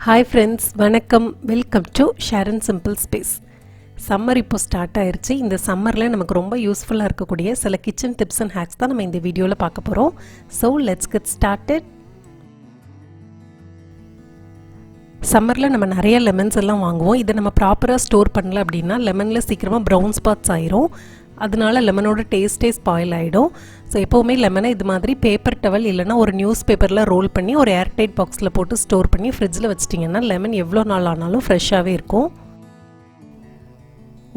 Hi friends, வணக்கம். Welcome to Sharon simple space. Summer இப்போ start ஆயிடுச்சு. இந்த சம்மரில் நமக்கு ரொம்ப யூஸ்ஃபுல்லாக இருக்கக்கூடிய சில கிச்சன் டிப்ஸ் அண்ட் ஹேக்ஸ் தான் நம்ம இந்த வீடியோவில் பார்க்க போகிறோம். So let's get started. சம்மரில் நம்ம நிறைய லெமன்ஸ் எல்லாம் வாங்குவோம். இதை நம்ம ப்ராப்பராக ஸ்டோர் பண்ணல அப்படின்னா லெமனில் சீக்கிரமாக ப்ரௌன் ஸ்பாட்ஸ் ஆயிரும். அதனால லெமனோட டேஸ்ட்டே ஸ்பாயில் ஆகிடும். ஸோ எப்போவுமே லெமனை இது மாதிரி பேப்பர் டவல் இல்லைனா ஒரு நியூஸ் பேப்பரில் ரோல் பண்ணி ஒரு ஏர்டைட் பாக்ஸில் போட்டு ஸ்டோர் பண்ணி ஃப்ரிட்ஜில் வச்சிட்டிங்கன்னா லெமன் எவ்வளோ நாள் ஆனாலும் ஃப்ரெஷ்ஷாகவே இருக்கும்.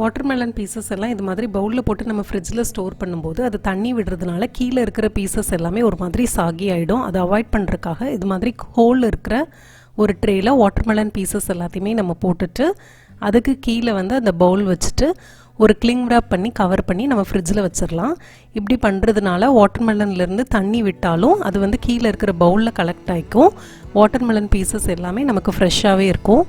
வாட்டர்மெலன் பீசஸ் எல்லாம் இது மாதிரி பவுலில் போட்டு நம்ம ஃப்ரிட்ஜில் ஸ்டோர் பண்ணும்போது அது தண்ணி விடுறதுனால கீழே இருக்கிற பீசஸ் எல்லாமே ஒரு மாதிரி சாகி ஆகிடும். அதை அவாய்ட் பண்ணுறதுக்காக இது மாதிரி ஹோல் இருக்கிற ஒரு ட்ரேயில் வாட்டர்மெலன் பீசஸ் எல்லாத்தையுமே நம்ம போட்டுட்டு அதுக்கு கீழே அந்த பவுல் வச்சுட்டு ஒரு கிளிங் ராப் பண்ணி கவர் பண்ணி நம்ம ஃப்ரிட்ஜில் வச்சிடலாம். இப்படி பண்ணுறதுனால வாட்டர்மெலன்லேருந்து தண்ணி விட்டாலும் அது கீழே இருக்கிற பவுலில் கலெக்ட் ஆகிக்கும். வாட்டர்மெலன் பீசஸ் எல்லாமே நமக்கு ஃப்ரெஷ்ஷாகவே இருக்கும்.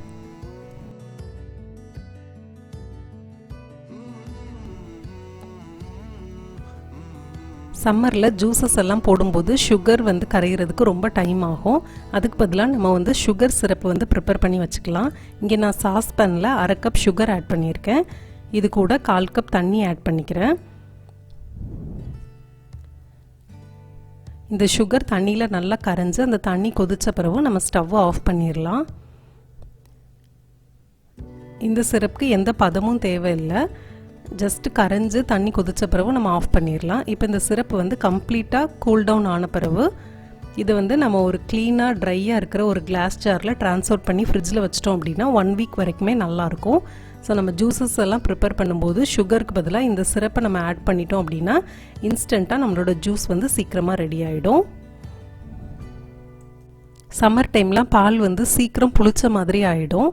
சம்மரில் ஜூஸஸ் எல்லாம் போடும்போது சுகர் கரைகிறதுக்கு ரொம்ப டைம் ஆகும். அதுக்கு பதிலாக நம்ம சுகர் சிரப்பு ப்ரிப்பேர் பண்ணி வச்சுக்கலாம். இங்கே நான் சாஸ் பேனில் 1/2 கப் சுகர் ஆட் பண்ணியிருக்கேன். இது கூட 1/4 கப் தண்ணி ஆட் பண்ணிக்கிறேன். இந்த சுகர் தண்ணியில் நல்லா கரைஞ்சி அந்த தண்ணி கொதிச்ச பிறகு நம்ம ஸ்டவ்வை ஆஃப் பண்ணிடலாம். இந்த சிரப்புக்கு எந்த பதமும் தேவையில்லை. ஜஸ்ட்டு கரைஞ்சி தண்ணி கொதிச்ச பிறகு நம்ம ஆஃப் பண்ணிடலாம். இப்போ இந்த சிரப்பு கம்ப்ளீட்டாக கூல் டவுன் ஆன பிறகு இது நம்ம ஒரு க்ளீனாக ட்ரையாக இருக்கிற ஒரு கிளாஸ் ஜாரில் ட்ரான்ஸ்ஃபர் பண்ணி ஃப்ரிட்ஜில் வச்சிட்டோம் அப்படின்னா 1 வீக் வரைக்குமே நல்லாயிருக்கும். ஸோ நம்ம ஜூஸஸ் எல்லாம் ப்ரிப்பேர் பண்ணும்போது சுகருக்கு பதிலாக இந்த சிரப்பை நம்ம ஆட் பண்ணிட்டோம் அப்படின்னா இன்ஸ்டண்ட்டாக நம்மளோட ஜூஸ் சீக்கிரமாக ரெடி ஆகிடும். சம்மர் டைம்லாம் பால் சீக்கிரம் புளிச்ச மாதிரி ஆகிடும்.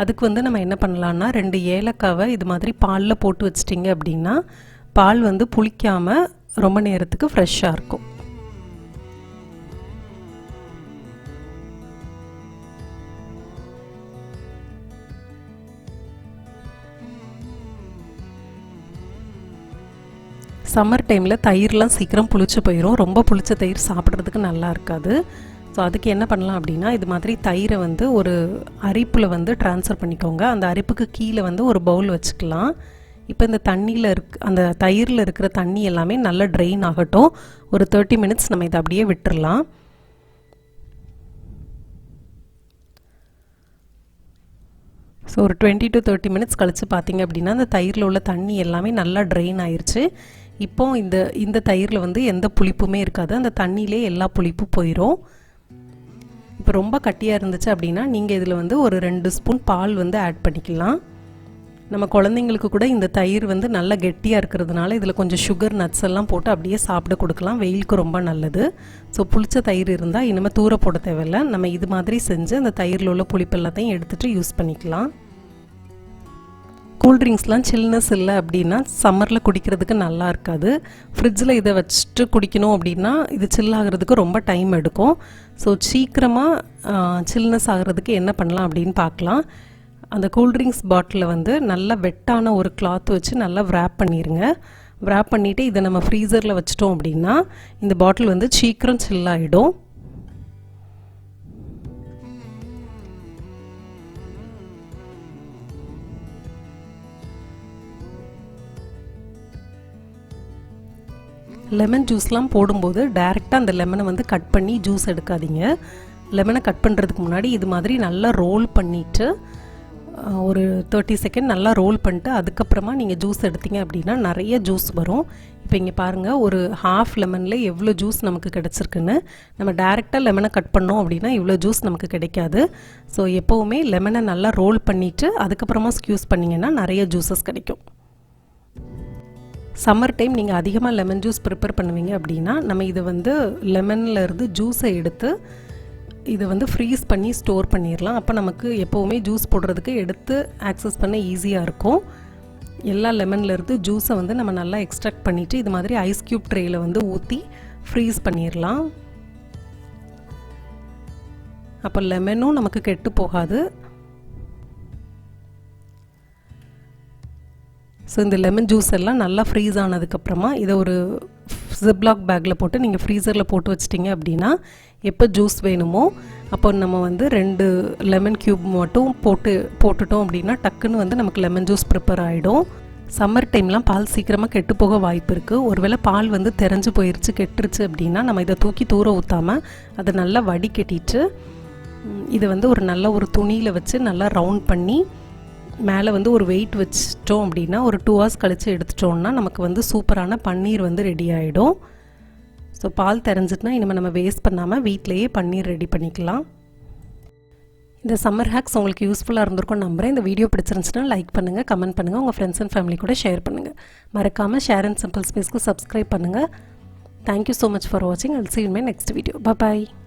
அதுக்கு நம்ம என்ன பண்ணலான்னா 2 ஏலக்காவை இது மாதிரி பாலில் போட்டு வச்சிட்டிங்க அப்படின்னா பால் புளிக்காமல் ரொம்ப நேரத்துக்கு ஃப்ரெஷ்ஷாக இருக்கும். சம்மர் டைமில் தயிர்லாம் சீக்கிரம் புளிச்சு போயிடும். ரொம்ப புளிச்ச தயிர் சாப்பிட்றதுக்கு நல்லா இருக்காது. ஸோ அதுக்கு என்ன பண்ணலாம் அப்படின்னா இது மாதிரி தயிரை ஒரு அரிப்பில் ட்ரான்ஸ்ஃபர் பண்ணிக்கோங்க. அந்த அரிப்புக்கு கீழே ஒரு பவுல் வச்சுக்கலாம். இப்போ இந்த தண்ணியில் அந்த தயிரில் இருக்கிற தண்ணி எல்லாமே நல்லா ட்ரெயின் ஆகட்டும். ஒரு 30 மினிட்ஸ் நம்ம இதை அப்படியே விட்டுடலாம். ஸோ ஒரு 20 to 30 மினிட்ஸ் கழித்து பார்த்திங்க அப்படின்னா அந்த தயிரில் உள்ள தண்ணி எல்லாமே நல்லா ட்ரெயின் ஆயிடுச்சு. இப்போ இந்த தயிரில் எந்த புளிப்புமே இருக்காது. அந்த தண்ணியிலே எல்லா புளிப்பும் போயிடும். இப்போ ரொம்ப கட்டியாக இருந்துச்சு அப்படின்னா நீங்கள் இதில் ஒரு 2 ஸ்பூன் பால் ஆட் பண்ணிக்கலாம். நம்ம குழந்தைங்களுக்கு கூட இந்த தயிர் நல்லா கெட்டியாக இருக்கிறதுனால இதில் கொஞ்சம் சுகர் நட்ஸ் எல்லாம் போட்டு அப்படியே சாப்பிட கொடுக்கலாம். வெயிலுக்கு ரொம்ப நல்லது. ஸோ புளிச்ச தயிர் இருந்தால் இனிமேல் தூர போட தேவையில்லை. நம்ம இது மாதிரி செஞ்சு அந்த தயிரில் உள்ள புளிப்பு எல்லாத்தையும் எடுத்துகிட்டு யூஸ் பண்ணிக்கலாம். கூல்ட்ரிங்க்ஸ்லாம் சில்னஸ் இல்லை அப்படின்னா சம்மரில் குடிக்கிறதுக்கு நல்லா இருக்காது. ஃப்ரிட்ஜில் இதை வச்சுட்டு குடிக்கணும் அப்படின்னா இது சில் ஆகிறதுக்கு ரொம்ப டைம் எடுக்கும். ஸோ சீக்கிரமாக சில்னஸ் ஆகிறதுக்கு என்ன பண்ணலாம் அப்படின்னு பார்க்கலாம். அந்த கூல்ட்ரிங்க்ஸ் பாட்டிலில் நல்லா வெட்டான ஒரு கிளாத் வச்சு நல்லா விராப் பண்ணிடுங்க. விராப் பண்ணிவிட்டு இதை நம்ம ஃப்ரீசரில் வச்சிட்டோம் அப்படின்னா இந்த பாட்டில் சீக்கிரம் சில் ஆகிடும். லெமன் ஜூஸ்லாம் போடும்போது டைரெக்டாக அந்த லெமனை கட் பண்ணி ஜூஸ் எடுக்காதீங்க. லெமனை கட் பண்ணுறதுக்கு முன்னாடி இது மாதிரி நல்லா ரோல் பண்ணிவிட்டு ஒரு 30 செகண்ட் நல்லா ரோல் பண்ணிட்டு அதுக்கப்புறமா நீங்கள் ஜூஸ் எடுத்தீங்க அப்படின்னா நிறைய ஜூஸ் வரும். இப்போ இங்கே பாருங்கள், ஒரு ஹாஃப் லெமனில் எவ்வளோ ஜூஸ் நமக்கு கிடச்சிருக்குன்னு. நம்ம டைரெக்டாக லெமனை கட் பண்ணோம் அப்படின்னா இவ்வளோ ஜூஸ் நமக்கு கிடைக்காது. ஸோ எப்போவுமே லெமனை நல்லா ரோல் பண்ணிவிட்டு அதுக்கப்புறமா ஸ்க்யூஸ் பண்ணிங்கன்னா நிறைய ஜூஸஸ் கிடைக்கும். சம்மர் டைம் நீங்கள் அதிகமாக லெமன் ஜூஸ் ப்ரிப்பேர் பண்ணுவீங்க அப்படின்னா நம்ம இதை லெமனில் இருந்து ஜூஸை எடுத்து இதை ஃப்ரீஸ் பண்ணி ஸ்டோர் பண்ணிடலாம். அப்போ நமக்கு எப்போவுமே ஜூஸ் போடுறதுக்கு எடுத்து ஆக்சஸ் பண்ண ஈஸியாக இருக்கும். எல்லா லெமன்லேருந்து ஜூஸை நம்ம நல்லா எக்ஸ்ட்ராக்ட் பண்ணிவிட்டு இது மாதிரி ஐஸ் க்யூப் ட்ரேயில் ஊற்றி ஃப்ரீஸ் பண்ணிடலாம். அப்போ லெமனும் நமக்கு கெட்டு போகாது. ஸோ இந்த லெமன் ஜூஸ் எல்லாம் நல்லா ஃப்ரீஸ் ஆனதுக்கப்புறமா இதை ஒரு ஜிப்லாக் பேக்கில் போட்டு நீங்கள் ஃப்ரீசரில் போட்டு வச்சிட்டிங்க அப்படின்னா எப்போ ஜூஸ் வேணுமோ அப்போ நம்ம வந்து 2 லெமன் க்யூப் மட்டும் போட்டுட்டோம் அப்படின்னா டக்குன்னு வந்து நமக்கு லெமன் ஜூஸ் ப்ரிப்பேர் ஆகிடும். சம்மர் டைம்லாம் பால் சீக்கிரமாக கெட்டு போக வாய்ப்பு இருக்குது. ஒருவேளை பால் வந்து தெரிஞ்சு போயிடுச்சு கெட்டுருச்சு அப்படின்னா நம்ம இதை தூக்கி தூர ஊற்றாமல் அதை நல்லா வடிகட்டிட்டு இதை வந்து ஒரு நல்ல ஒரு துணியில் வச்சு நல்லா ரவுண்ட் பண்ணி மேலே வந்து ஒரு வெயிட் வச்சிட்டோம் அப்படின்னா ஒரு 2 hours கழித்து எடுத்துட்டோம்னா நமக்கு வந்து சூப்பரான பன்னீர் வந்து ரெடி ஆகிடும். ஸோ பால் தெரிஞ்சிட்டுனா இனிமேல் நம்ம வேஸ்ட் பண்ணாமல் வீட்டிலையே பன்னீர் ரெடி பண்ணிக்கலாம். இந்த சம்மர் ஹேக்ஸ் உங்களுக்கு யூஸ்ஃபுல்லாக இருந்திருக்கும் நம்புகிறேன். இந்த வீடியோ பிடிச்சிருந்துச்சுன்னா லைக் பண்ணுங்கள், கமெண்ட் பண்ணுங்கள், உங்கள் ஃப்ரெண்ட்ஸ் அண்ட் ஃபேமிலி கூட ஷேர் பண்ணுங்கள். மறக்காமல் ஷேர் அண்ட் சிம்பிள் ஸ்பேஸ்க்கு சப்ஸ்கிரைப் பண்ணுங்கள். தேங்க்யூ ஸோ மச் ஃபார் வாட்சிங். I'll see you in my next video. Bye bye.